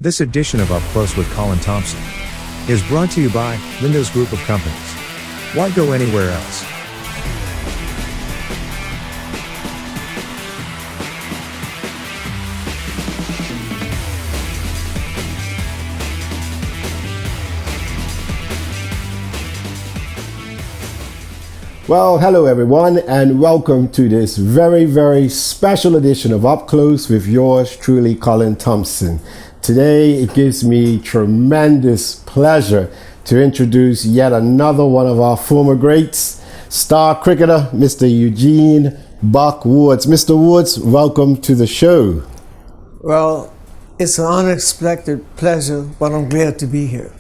This edition of Up Close with Colin Thompson is brought to you by Linda's Group of Companies. Why go anywhere else? Well, hello everyone, and welcome to this very, very special edition of Up Close with yours truly, Colin Thompson. Today, it gives me tremendous pleasure to introduce yet another one of our former greats, star cricketer, Mr. Eugene Buck Woods. Mr. Woods, welcome to the show. Well, it's an unexpected pleasure, but I'm glad to be here.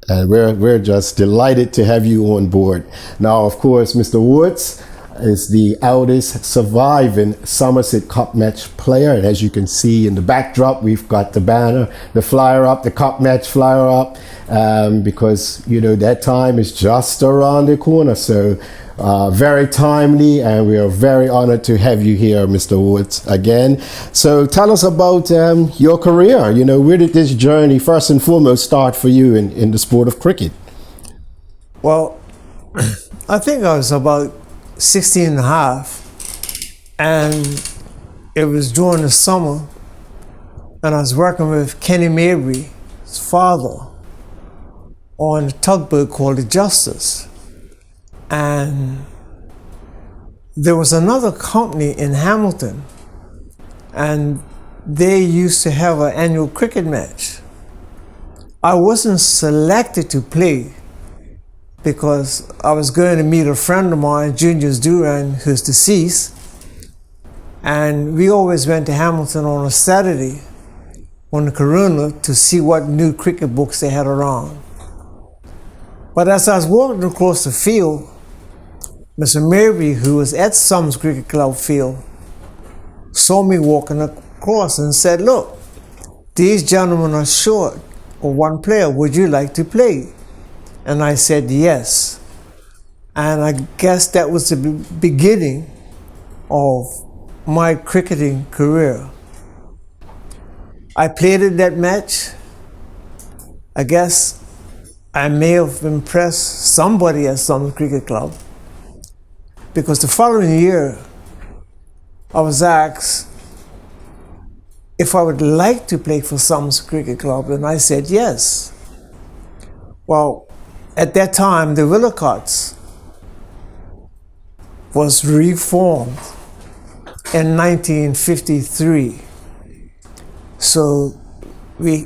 And we're just delighted to have you on board. Now, of course, Mr. Woods is the eldest surviving Somerset Cup match player. And as you can see in the backdrop, we've got the banner, the flyer up, the Cup match flyer up, because, you know, that time is just around the corner. So very timely, and we are very honored to have you here, Mr. Woods, again. So tell us about your career. You know, where did this journey first and foremost start for you in the sport of cricket? Well, I think I was about 16 and a half, and it was during the summer, and I was working with Kenny Mabry's father on a tugboat called the Justice. And there was another company in Hamilton, and they used to have an annual cricket match. I wasn't selected to play because I was going to meet a friend of mine, Junius Duran, who's deceased, and we always went to Hamilton on a Saturday on the Corona to see what new cricket books they had around. But as I was walking across the field, Mr. Mabry, who was at Sums Cricket Club field, saw me walking across and said, "Look, these gentlemen are short of one player. Would you like to play?" And I said yes. And I guess that was the beginning of my cricketing career. I played in that match. I guess I may have impressed somebody at Sums Cricket Club, because the following year I was asked if I would like to play for Sums Cricket Club, and I said yes. Well, at that time, the Willicotts was reformed in 1953. So we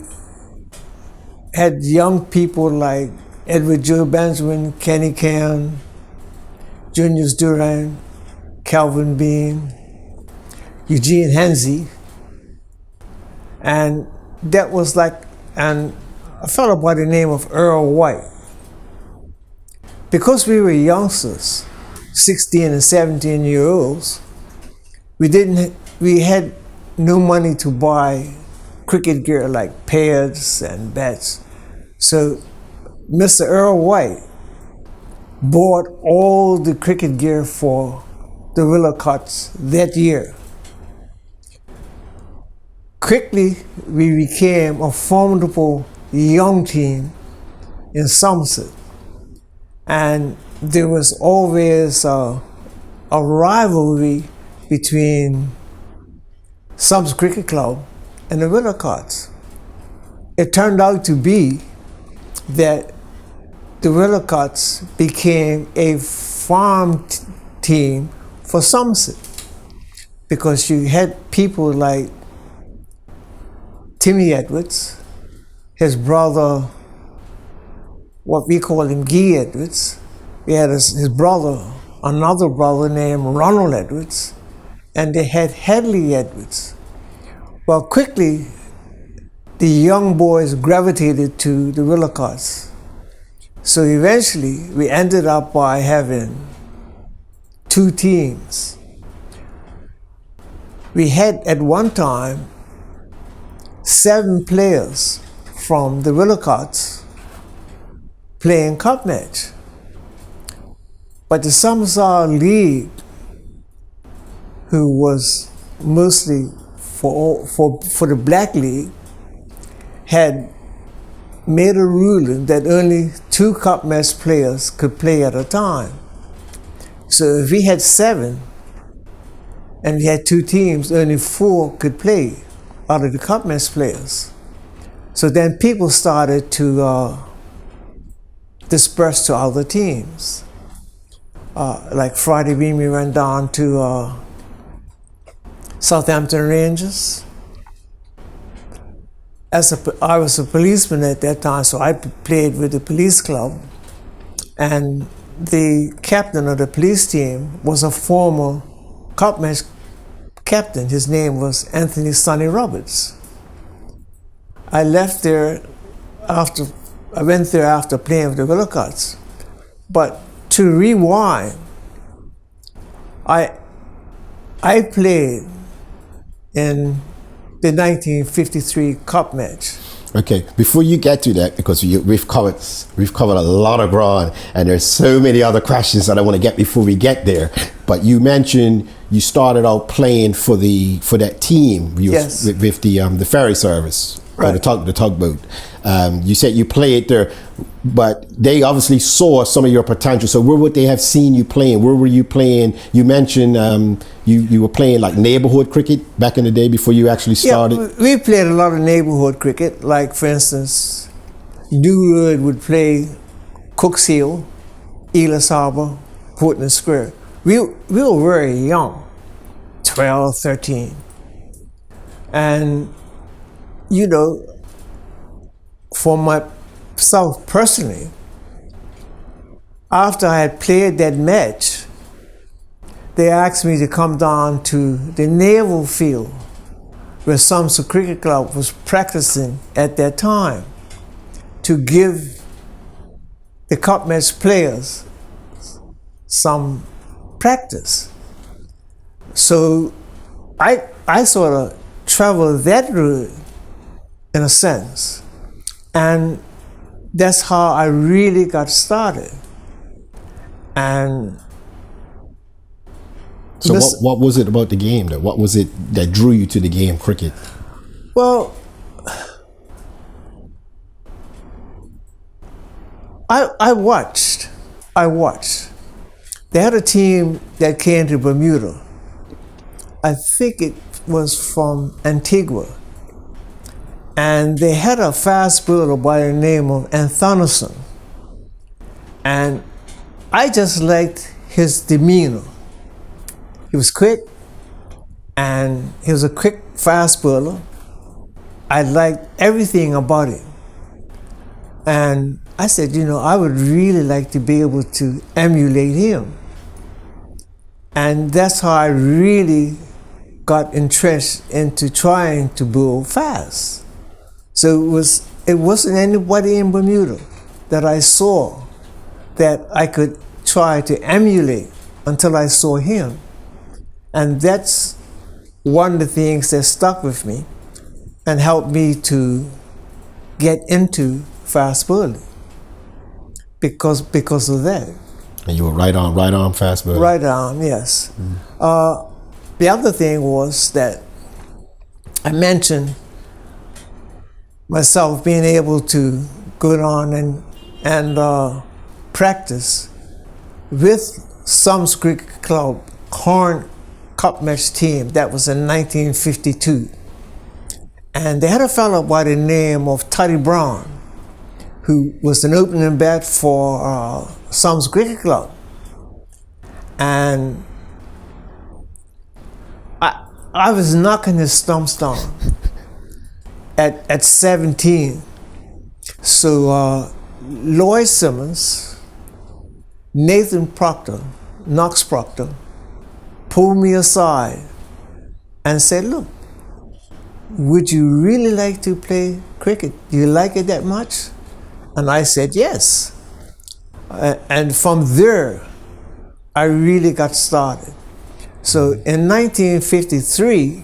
had young people like Edward Joe Benjamin, Kenny Can, Junius Duran, Calvin Bean, Eugene Hensey, and that was like, and a fellow by the name of Earl White. Because we were youngsters, 16 and 17-year-olds, we had no money to buy cricket gear like pads and bats. So Mr. Earl White bought all the cricket gear for the Willicotts that year. Quickly, we became a formidable young team in Somerset. And there was always a rivalry between Sums Cricket Club and the Willicotts. It turned out to be that the Willicotts became a farm team for Somerset, because you had people like Timmy Edwards, his brother, what we call him Guy Edwards. We had his brother, another brother named Ronald Edwards, and they had Hadley Edwards. Well, quickly, the young boys gravitated to the Willicotts. So eventually, we ended up by having two teams. We had at one time 7 players from the Willicotts playing cup match. But the Somerset League, who was mostly for the Black League, had made a ruling that only 2 cup match players could play at a time. So if we had 7 and we had 2 teams, only 4 could play out of the cup match players. So then people started to disperse to other teams. Like Friday we went down to Southampton Rangers. I was a policeman at that time, so I played with the police club. And the captain of the police team was a former cup match captain. His name was Anthony Sonny Roberts. I went there after playing with the Willicots. But to rewind, I played in the 1953 cup match. Okay, before you get to that, because we've covered a lot of ground, and there's so many other questions that I want to get before we get there. But you mentioned you started out playing for that team Yes. with the ferry service, Right. or the tugboat. You said you played there, but they obviously saw some of your potential. So where would they have seen you playing? Where were you playing? You mentioned you were playing like neighborhood cricket back in the day before you actually started. Yeah, we played a lot of neighborhood cricket. Like, for instance, New Road would play Cooks Hill, Elis Harbor, Portland Square. We were very young, 12, 13. And, you know, for myself personally, after I had played that match, they asked me to come down to the naval field where Somerset Cricket Club was practicing at that time to give the cup match players some practice. So I sort of traveled that route in a sense. And that's how I really got started. And So what was it about the game? What was it that drew you to the game, cricket? well, I watched. They had a team that came to Bermuda. I think it was from Antigua. And they had a fast bowler by the name of Anthonyson. And I just liked his demeanor. He was quick, and he was a quick fast bowler. I liked everything about him. And I said, you know, I would really like to be able to emulate him. And that's how I really got interested into trying to bowl fast. So it wasn't anybody in Bermuda that I saw that I could try to emulate until I saw him. And that's one of the things that stuck with me and helped me to get into fast bowling because of that. And you were right on fast bowler. Right on, yes. The other thing was that I mentioned myself being able to go on and practice with some cricket club Horn Cup match team. That was in 1952. And they had a fellow by the name of Toddy Brown, who was an opening bat for Sums Cricket Club. And I was knocking his stumps down at 17. So Lloyd Simmons, Nathan Proctor, Knox Proctor, pulled me aside and said, look, would you really like to play cricket? Do you like it that much? And I said, yes. And from there, I really got started. So in 1953,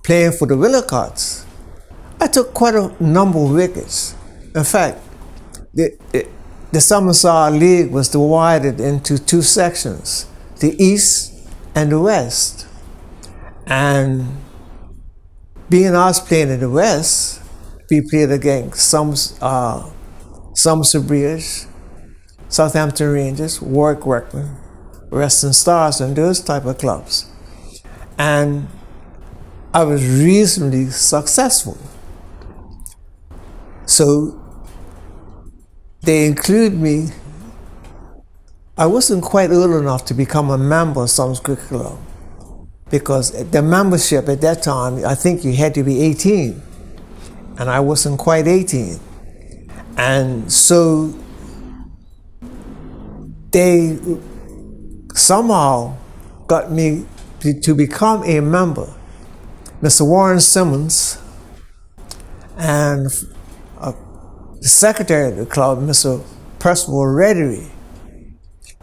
playing for the Willicots, I took quite a number of wickets. In fact, the Somerset League was divided into 2 sections, the East and the West. And being I was playing in the West, we played against Somerset Bridge, Southampton Rangers, Warwick Workmen, Western Stars, and those type of clubs. And I was reasonably successful. So they include me. I wasn't quite old enough to become a member of some cricket club, because the membership at that time, I think you had to be 18, and I wasn't quite 18. And so they somehow got me to become a member. Mr. Warren Simmons and the secretary of the club, Mr. Percival Reddery,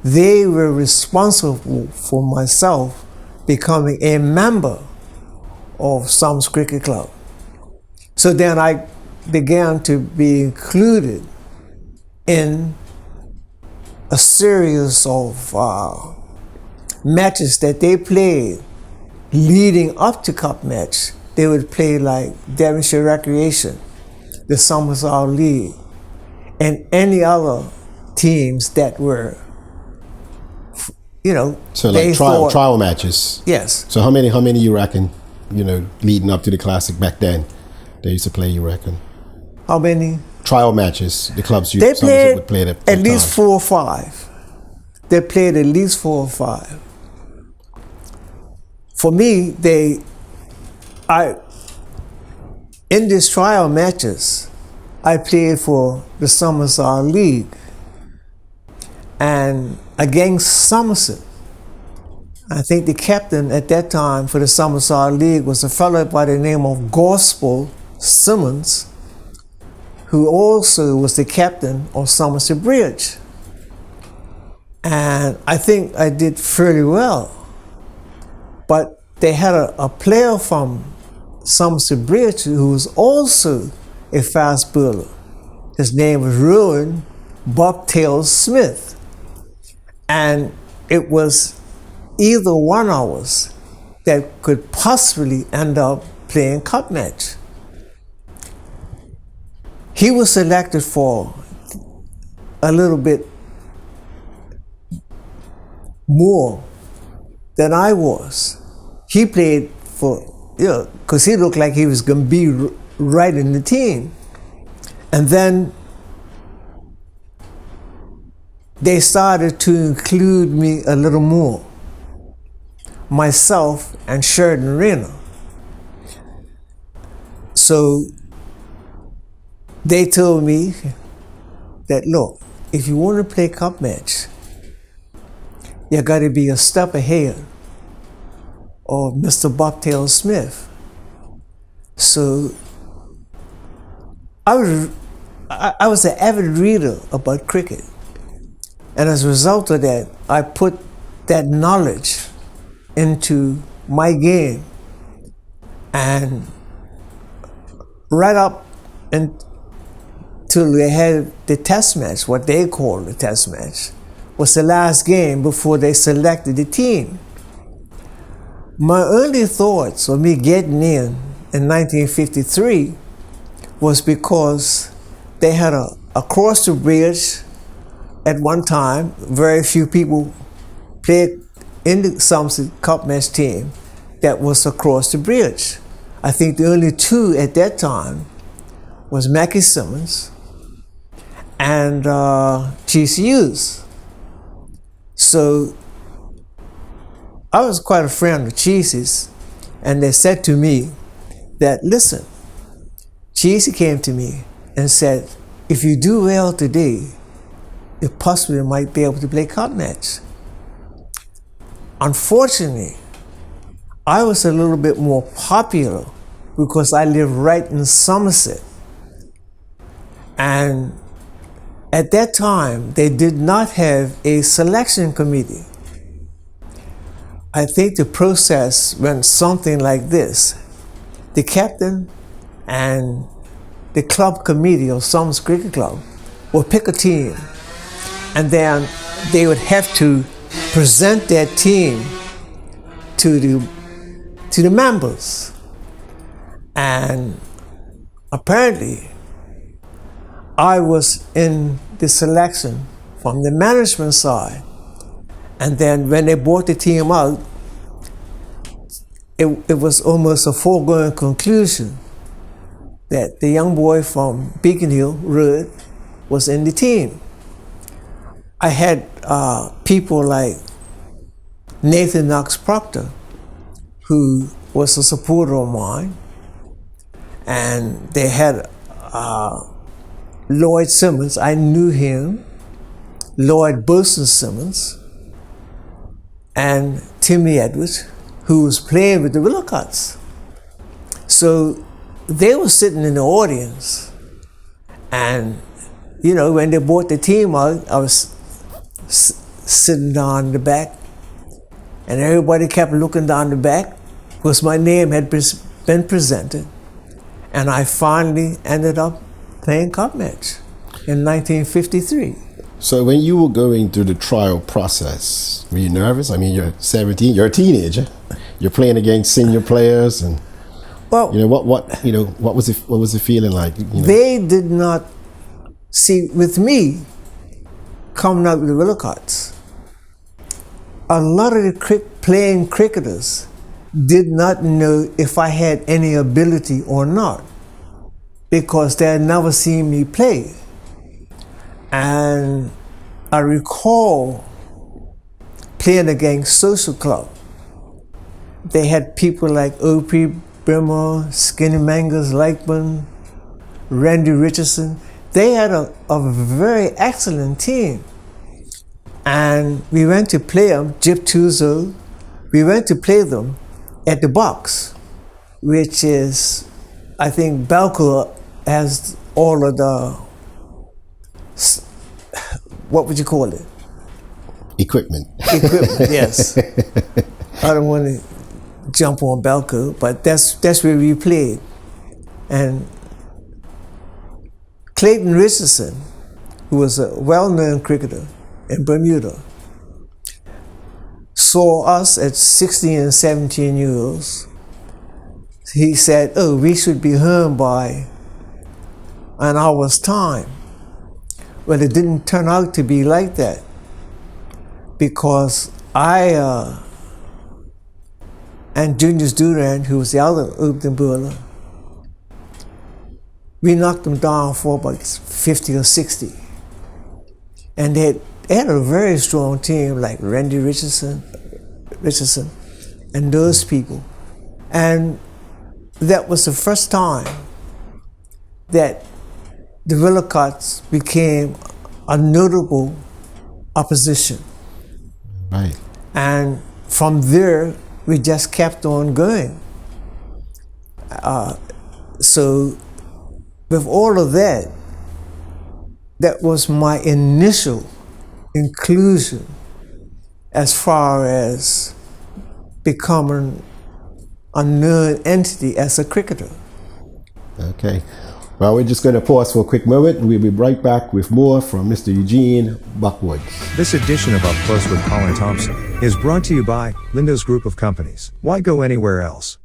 they were responsible for myself becoming a member of Sums Cricket Club. So then I began to be included in a series of matches that they played leading up to Cup match. They would play like Devonshire Recreation, the Somerset League, and any other teams that were, So like trial matches. Yes. So how many you reckon, leading up to the Classic back then, they used to play, you reckon? How many? Trial matches, the clubs They played would play at least 4 or 5. They played at least 4 or 5. For me, in these trial matches, I played for the Somerset League and against Somerset. I think the captain at that time for the Somerset League was a fellow by the name of Gospel Simmons, who also was the captain of Somerset Bridge. And I think I did fairly well. But they had a player from Somerset Bridge who was also a fast bowler. His name was Rowan Bobtail Smith. And it was either one of us that could possibly end up playing Cup match. He was selected for a little bit more than I was. He played for, because he looked like he was going to be right in the team. And then they started to include me a little more, myself and Sheridan Rayner. So they told me that, look, if you want to play Cup match, you got to be a step ahead of Mr. Bobtail Smith. So I was an avid reader about cricket. And as a result of that, I put that knowledge into my game. And right up until they had the test match, what they call the test match, was the last game before they selected the team. My early thoughts of me getting in 1953 was because they had across the bridge at one time, very few people played in the Somerset Cup match team that was across the bridge. I think the only 2 at that time was Mackie Simmons and T.C. Hughes. So I was quite a friend of Cheesy's, and they said to me that, listen, Cheesy came to me and said, if you do well today, you possibly might be able to play Cup match. Unfortunately, I was a little bit more popular because I lived right in Somerset. And at that time, they did not have a selection committee. I think the process went something like this. The captain and the club committee of Sums Cricket Club would pick a team, and then they would have to present their team to the members. And apparently I was in the selection from the management side. And then when they brought the team out, it was almost a foregone conclusion that the young boy from Beacon Hill, Rudd, was in the team. I had people like Nathan Knox Proctor, who was a supporter of mine, and they had Lloyd Simmons. I knew him, Lloyd Boson Simmons, and Timmy Edwards, who was playing with the Willicotts. So they were sitting in the audience, and when they brought the team out, I was sitting down in the back, and everybody kept looking down the back because my name had been presented, and I finally ended up playing cup match in 1953. So when you were going through the trial process, were you nervous? I mean, you're 17, you're a teenager. You're playing against senior players, and well, what was the feeling like? They did not see with me coming out with the Willicotts. A lot of the playing cricketers did not know if I had any ability or not, because they had never seen me play. And I recall playing against Social Club. They had people like O.P. Brimmer, Skinny Mangas Lakeman, Randy Richardson. They had a very excellent team. And we went to play them, Jip Tuzo, we went to play them at the box, which is, I think Belco has all of the, what would you call it? Equipment. Equipment, yes. I don't want to jump on Belco, but that's where we played. And Clayton Richardson, who was a well-known cricketer in Bermuda, saw us at 16 and 17 years. He said, "Oh, we should be home by an hour's time." Well, it didn't turn out to be like that, because I and Junius Durand, who was the other opening bowler, we knocked them down for about 50 or 60. And they had a very strong team, like Randy Richardson, and those people. And that was the first time that the Willicotts became a notable opposition. Right. And from there, we just kept on going. So with all of that, that was my initial inclusion as far as becoming a known entity as a cricketer. Okay. Well, we're just going to pause for a quick moment. We'll be right back with more from Mr. Eugene Buckwood. This edition of Up Close with Colin Thompson is brought to you by Lindo's Group of Companies. Why go anywhere else?